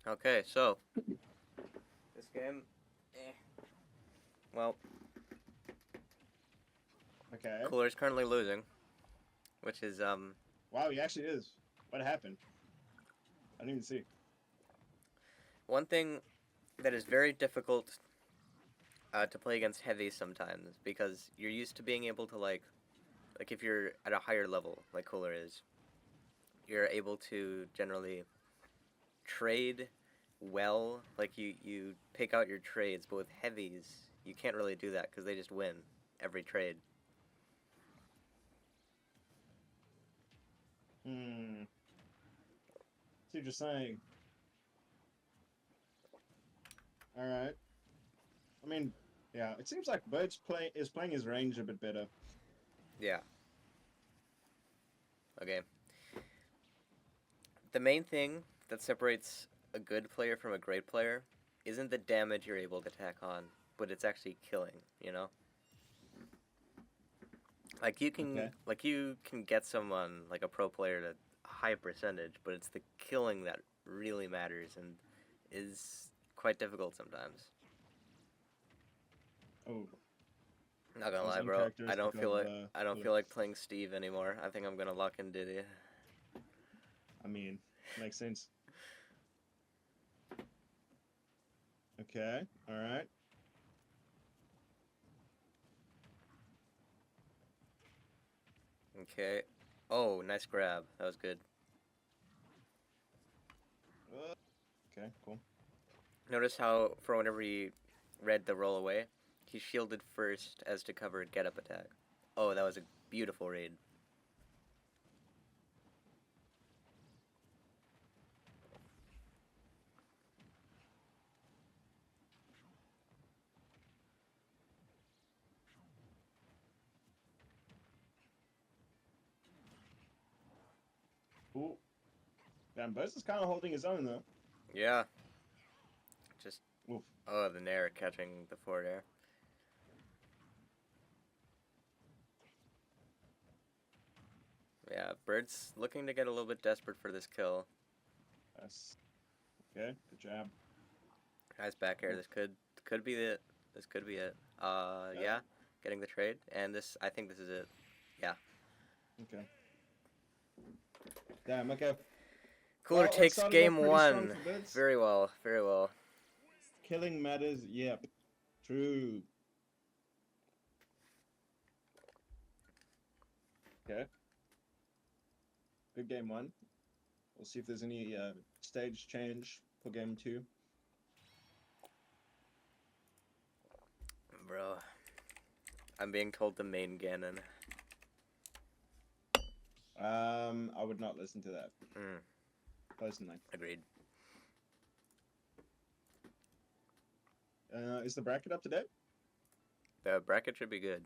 Okay, so this game, eh. Well, Okay. Cooler's currently losing, which is Wow, he actually is. What happened? I didn't even see. one thing that is very difficult to play against heavies sometimes because you're used to being able to like if you're at a higher level like Cooler is, you're able to generally trade well. Like you pick out your trades, but with heavies you can't really do that because they just win every trade. Hmm. See what you're saying. All right. I mean, yeah. It seems like is playing his range a bit better. Yeah. Okay. The main thing that separates a good player from a great player isn't the damage you're able to tack on, but it's actually killing, you know? Okay. Like you can get someone like a pro player to a high percentage, but it's the killing that really matters and is quite difficult sometimes. Oh, Not gonna that was lie, bro. uncharacteristic of I don't Cooler. feel like playing Steve anymore. I think I'm gonna lock in Diddy. I mean, makes sense. Okay. All right. Okay. Oh, nice grab. That was good. Uh, okay. Cool. Notice how for whenever he read the roll away, he shielded first as to cover get up attack. Oh, that was a beautiful read. Cool. Damn, Buzz is kind of holding his own though. Yeah. Just Oof. oh the nair catching the forward air. Yeah, Bird's looking to get a little bit desperate for this kill. That's okay. Good job. Nice back air. Oof. Could be it. This could be it. Yeah. Yeah, getting the trade, and this I think this is it. Yeah. Okay. Damn. Okay. Cooler Well, it takes started off game pretty strong one. for Bids. Very well. Very well. Killing matters. Yep. True. Okay. Good game one. We'll see if there's any stage change for game two. Bro, I'm being told the main Ganon. I would not listen to that Mm, personally. agreed. Is the bracket up to date? The bracket should be good.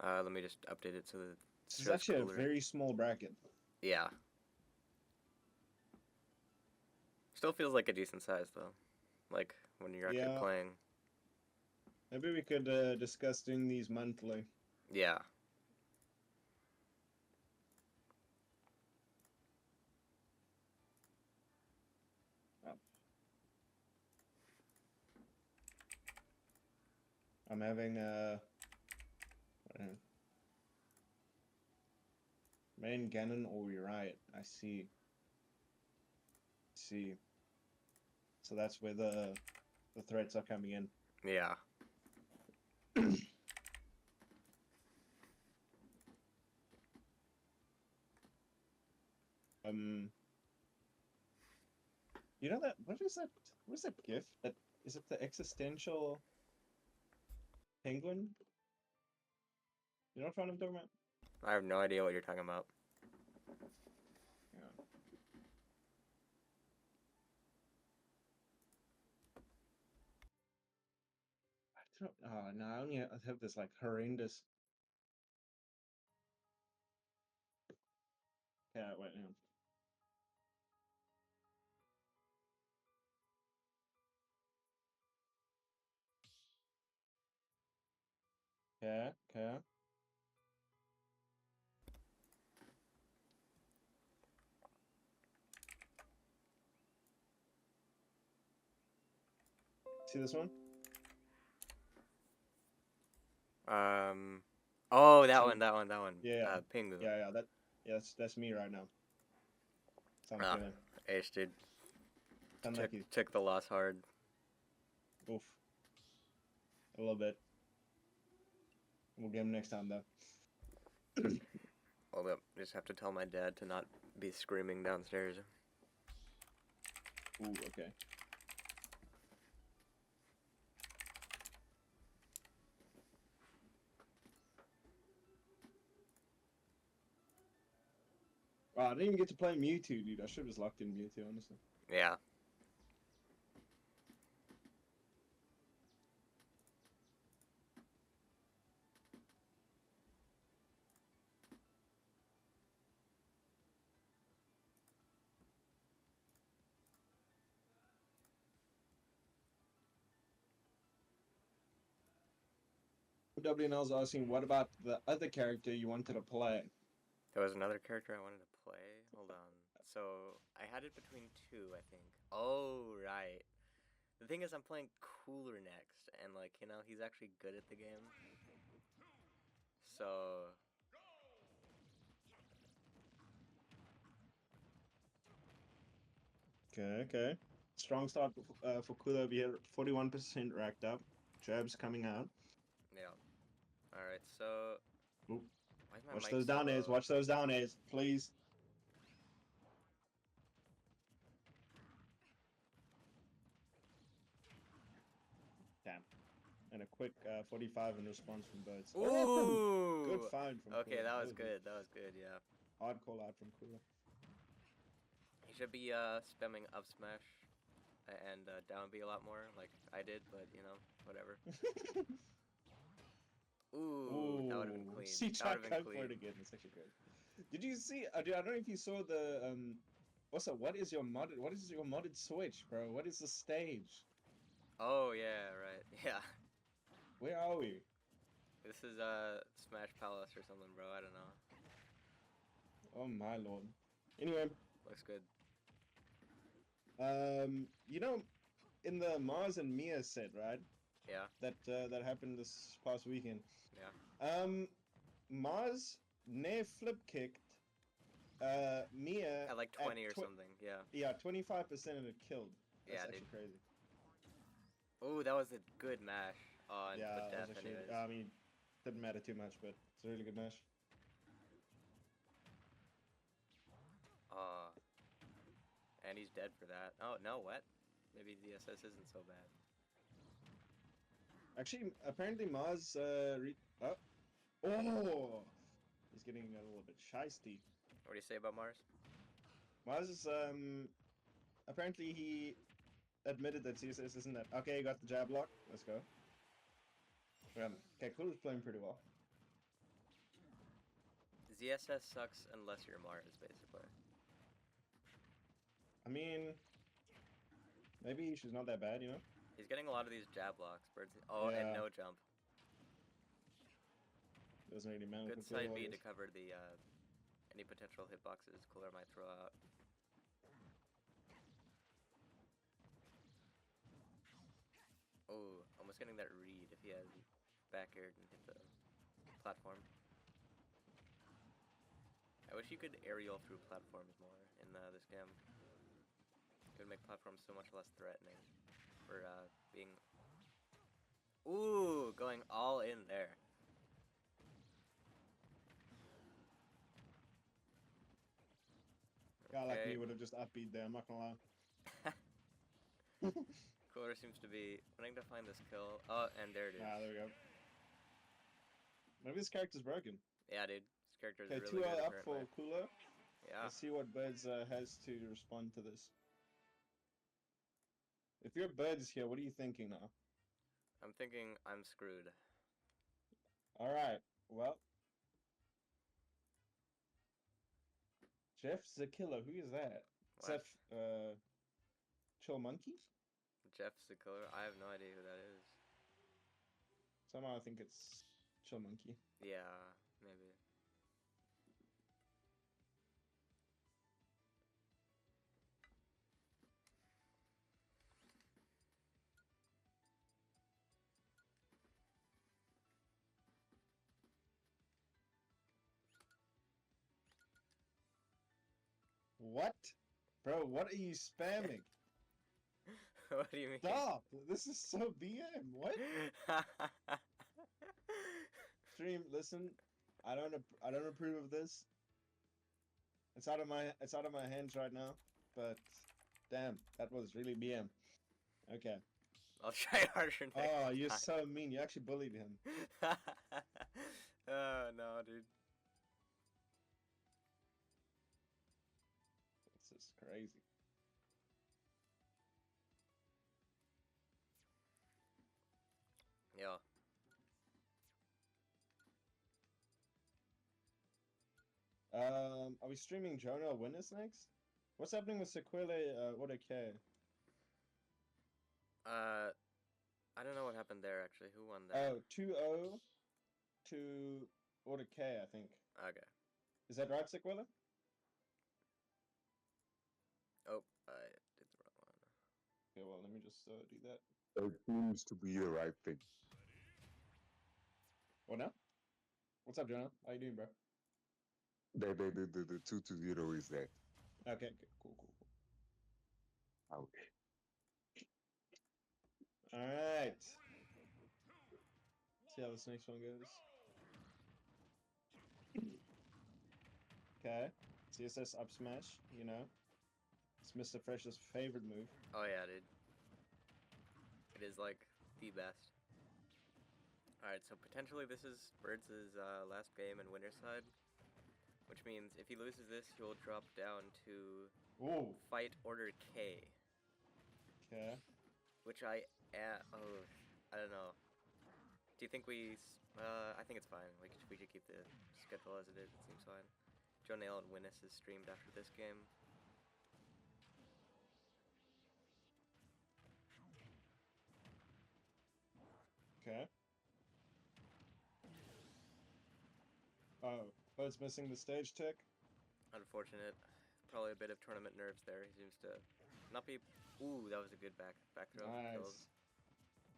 Let me just update it so that it This is shows actually a Cooler. very small bracket. Yeah. Still feels like a decent size though. Like when you're actually Yeah, playing. maybe we could discuss doing these monthly. Yeah. Oh, I'm having uh, main Ganon or Uriah. I see. See. So that's where the threats are coming in. Yeah. Um, you know that what is that? What is that gift? That is it the existential penguin? You know what I'm talking about? I have no idea what you're talking about. Yeah. I don't. Oh no, I only have this like horrendous. Yeah, wait. Hang on. Okay, okay. See this one? Oh, that So, one, that one, that one. yeah, Pingu. yeah. That's me right now. So I'm Ah, feeling ace, dude. unlucky. Took the loss hard. Oof, a little bit. We'll get him next time though. Hold up, just have to tell my dad to not be screaming downstairs. Ooh, okay. Oh, I didn't even get to play Mewtwo, dude. I should have just locked in Mewtwo, honestly. Yeah. WNL's asking, what about the other character you wanted to play? There was another character I wanted to play. Hold on. So I had it between two, I think. Oh, right. The thing is, I'm playing Cooler next, and like he's actually good at the game. So Okay. Strong start for Kula over here. 41% racked up. Jabs coming out. yeah. All right. So Oop. why is my Watch mic those so down airs. low? Watch those down airs, please. Damn. And a quick 45 in response from Birds. Oh, good Ooh. find from Okay, Kula. that was good. That was good. Yeah. Hard call out from Kula. He should be spamming up smash and down B a lot more, like I did. But whatever. Ooh, that would have been Ooh, clean. see, That try would have been go for clean. it again. It's actually good. Did you see? Dude, I don't know if you saw the Also, what is your modded? What is your modded Switch, bro? What is the stage? Oh yeah, right. Yeah. Where are we? This is Smash Palace or something, bro. I don't know. Oh my lord. Anyway, Looks good. you know, in the Mars and Mia set, right? Yeah. That happened this past weekend. Yeah. Mars near flip kicked Mia At like 20 or tw something. Yeah. yeah, 25% and it killed. That's Yeah, actually dude. crazy. Ooh, that was a good mash. Oh, and Yeah, put that was death actually. anyways. I mean, didn't matter too much, but it's a really good match. Oh. And he's dead for that. Oh, no, what? Maybe the SS isn't so bad. Actually, apparently Mars oh, he's getting a little bit shisty. What do you say about Mars? Mars is apparently he admitted that CSS isn't that. Okay, you got the jab lock. Let's go. Okay, Cool is playing pretty well. ZSS sucks unless you're Mars, basically. I mean, maybe she's not that bad, you know? He's getting a lot of these jab blocks. Birds. Oh, and Yeah. no jump. Doesn't really matter. Good side B to cover the any potential hitboxes Cooler might throw out. Oh, almost getting that read if he had back aired and hit the platform. I wish you could aerial through platforms more in this game. It would make platforms so much less threatening for being... Ooh, going all in there. Guy like me would have just upbeat there, I'm not gonna lie. Cooler seems to be wanting to find this kill. Oh, and there it is. Ah, there we go. Maybe this character's broken. Yeah, dude. This character is Okay, really 2-0 good, up apparently. for Kula. Yeah. Let's see what Birds has to respond to this. If your Birds here, what are you thinking now? I'm thinking I'm screwed. Alright, well. Jeff the Killer, who is that? Is What? that, Chill Monkey? Jeff's the killer? I have no idea who that is. Somehow I think it's Chill Monkey. Yeah, maybe. What? Bro, what are you spamming? What do you mean? Stop! This is so BM. What? Stream, listen. I don't approve of this. It's out of my hands right now. But damn, that was really BM. Okay. I'll try harder next Oh, you're time. so mean. You actually bullied him. Oh no, dude. This is crazy. Yeah. Are we streaming Jonah Winners next? What's happening with Sequele Auto K? I don't know what happened there actually. Who won that? Oh, 2-0 to Auto K, I think. Okay. Is that right, Sequele? Oh, I did the wrong one. Okay, well, let me just do that. It seems to be the right thing. What now? What's up, Jonah? How you doing, bro? The 2-0 is that. Okay, cool. Okay. Alright. See how this next one goes. Okay. CSS up smash, you know. It's Mr. Fresh's favorite move. Oh yeah, dude. It is like the best. Alright, so potentially this is Birds' last game in winner side. Which means if he loses this, he'll drop down to Ooh. fight order K. Okay. Which I don't know. Do you think I think it's fine. We should keep the schedule as it is. It seems fine. Joe Nail and Winnis is streamed after this game. Okay. Oh, but it's missing the stage tick. Unfortunate. Probably a bit of tournament nerves there. He seems to not be. Ooh, that was a good back throw. Nice.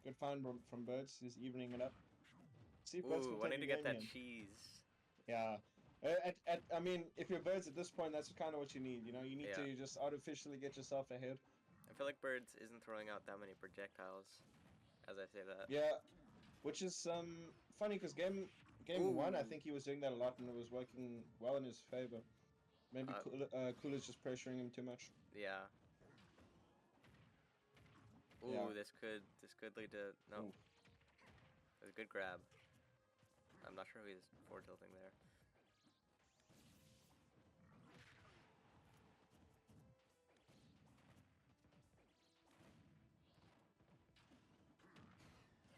Good find from Birds. He's evening it up. See if Birds Ooh, can wanting take to a get game that in. cheese. Yeah. I mean, if you're Birds at this point, that's kind of what you need. You know, you need to just artificially get yourself ahead. I feel like Birds isn't throwing out that many projectiles, as I say that. Yeah, which is funny because game one, I think he was doing that a lot and it was working well in his favor. Maybe Cooler's just pressuring him too much. Yeah. Ooh, Yeah. this could lead to no. It was a good grab. I'm not sure who he's forward tilting there.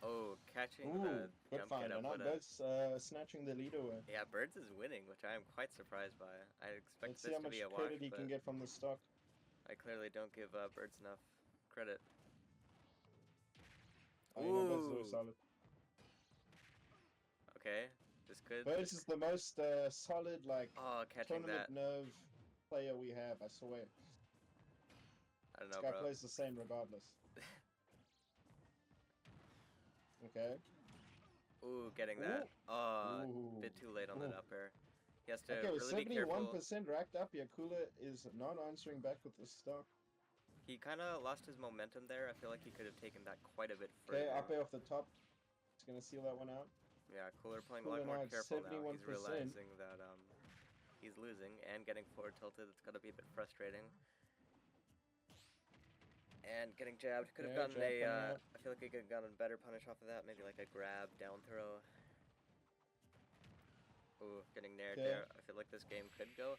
Oh, catching the good jump find. get up And with Birds snatching the lead away. Yeah, Birds is winning, which I am quite surprised by. I expect Let's see this how to be much a wash, credit he but can get from the stock. I clearly don't give Birds enough credit. Oh, you know, Birds is always solid. Okay, this could. Birds is the most solid, like, catching tournament that. nerve player we have, I swear. I don't know, This guy bro. plays the same regardless. Okay. Ooh, getting that. Ooh. Bit too late on that up air. He has to Okay, with really be careful. 71% racked up, Yakula is not answering back with the stock. He kind of lost his momentum there. I feel like he could have taken that quite a bit further. Okay, up air off the top. He's gonna seal that one out. Yeah, Cooler playing Cooler a lot more now at careful now. 71%. He's realizing that he's losing and getting forward tilted. It's gotta be a bit frustrating. And getting jabbed. Could have gotten I feel like he could have gotten a better punish off of that. Maybe like a grab, down throw. Ooh, getting nared there. I feel like this game could go.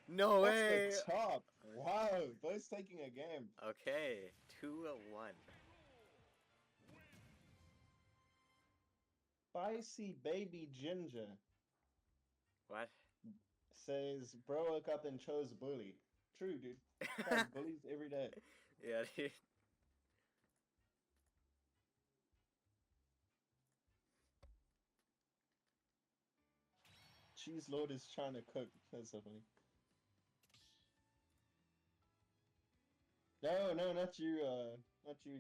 No way! That's the top! Wow, both taking a game. Okay, 2-1. Spicy baby ginger. What? Says, bro woke up and chose bully. True, dude. Guys, bullies every day. Yeah, dude. Cheese Lord is trying to cook. That's so funny. No, not you,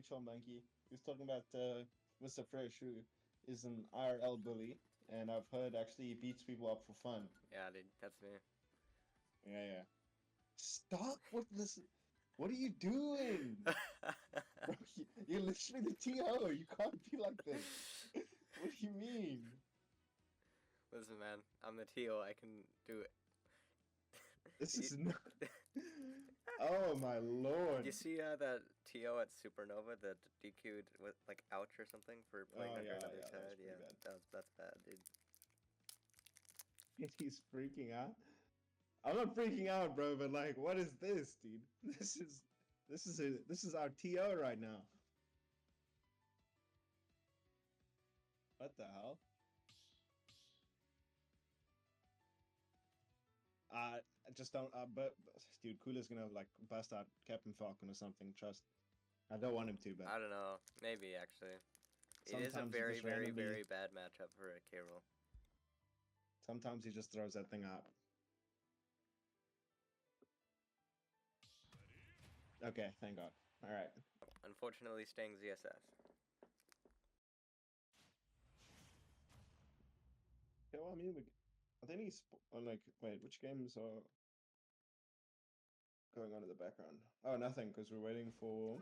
Chill Monkey. He was talking about Mr. Fresh, who is an IRL bully, and I've heard actually he beats people up for fun. Yeah, dude, that's me. Yeah. Stop with this. What are you doing? Bro, you're literally the TO. You can't be like this. What do you mean? Listen, man, I'm the TO. I can do it. This You- is not. Oh my lord. Did you see that TO at Supernova that DQ'd with like ouch or something for playing Oh, under yeah, another yeah, that was side? pretty Yeah, bad. that's bad, dude. He's freaking out. I'm not freaking out, bro, but like, what is this, dude? This is our TO right now. What the hell? I just don't. But dude, Cooler's gonna like bust out Captain Falcon or something. Trust. I don't want him to, but I don't know. Maybe actually. It is a sometimes he very, just very, randomly. very bad matchup for a K roll. Sometimes he just throws that thing out. Okay, thank God. All right. Unfortunately, staying ZSS. Okay, well, I mean, are there any like, wait, which games are going on in the background? Oh, nothing, because we're waiting for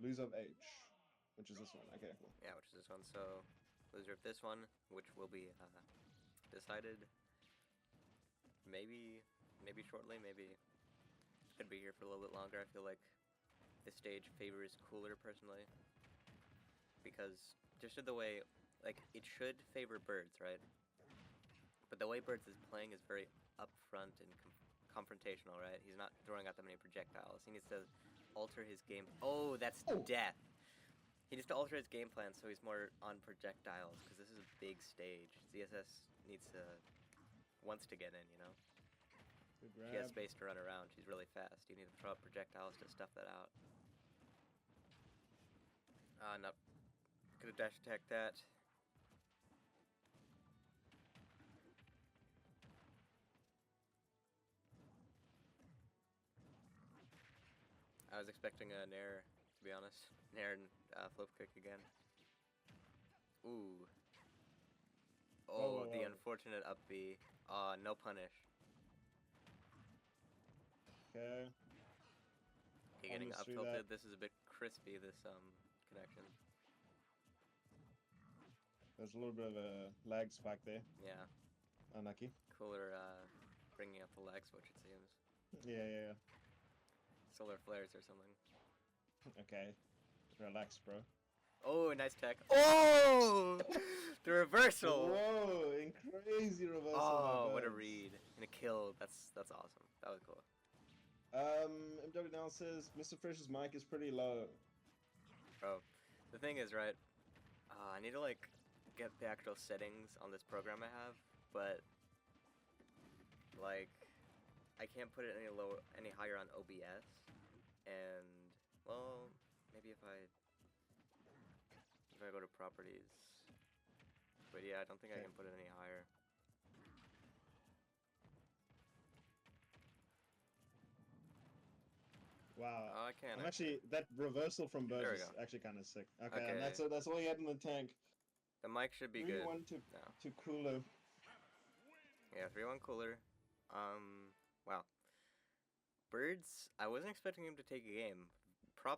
Lose of H, which is this one. Okay, cool. Yeah, which is this one. So, loser of this one, which will be decided maybe shortly. Maybe could be here for a little bit longer. I feel like this stage favors Cooler personally, because just the way, like, it should favor Birds, right? But the way Birds is playing is very upfront and confrontational, right? He's not throwing out that many projectiles. He needs to alter his game. Oh, that's Oh. death. He needs to alter his game plan so he's more on projectiles, because this is a big stage. ZSS wants to get in, you know? Good She has grab. space to run around. She's really fast. You need to throw out projectiles to stuff that out. No. Could have dash attacked that. I was expecting a Nair, to be honest. Nair and flip kick again. Ooh. Oh, whoa, the whoa. unfortunate up B. No punish. Okay. Okay, getting Almost up through tilted. that. This is a bit crispy, this connection. There's a little bit of a lag spike there. Yeah. Unlucky. Cooler bringing up the lag switch, it seems. Yeah. Solar flares or something. Okay. Relax, bro. Oh, nice tech. Oh! The reversal! Whoa, in crazy reversal. Oh, by what a Birds. read. And a kill. That's awesome. That was cool. MW now says Mr. Fresh's mic is pretty low. Bro, the thing is, right, I need to, like, get the actual settings on this program I have, but, like, I can't put it any higher on OBS, and, well, maybe if I go to properties, but yeah, I don't think I Okay. can put it any higher. Wow. Oh, I can I'm actually that reversal from Birds There we is go. actually kind of sick. Okay, Okay. and that's all he had in the tank. The mic should be good 3-1 now. to Cooler. Yeah, 3-1 Cooler. Wow. Birds, I wasn't expecting him to take a game,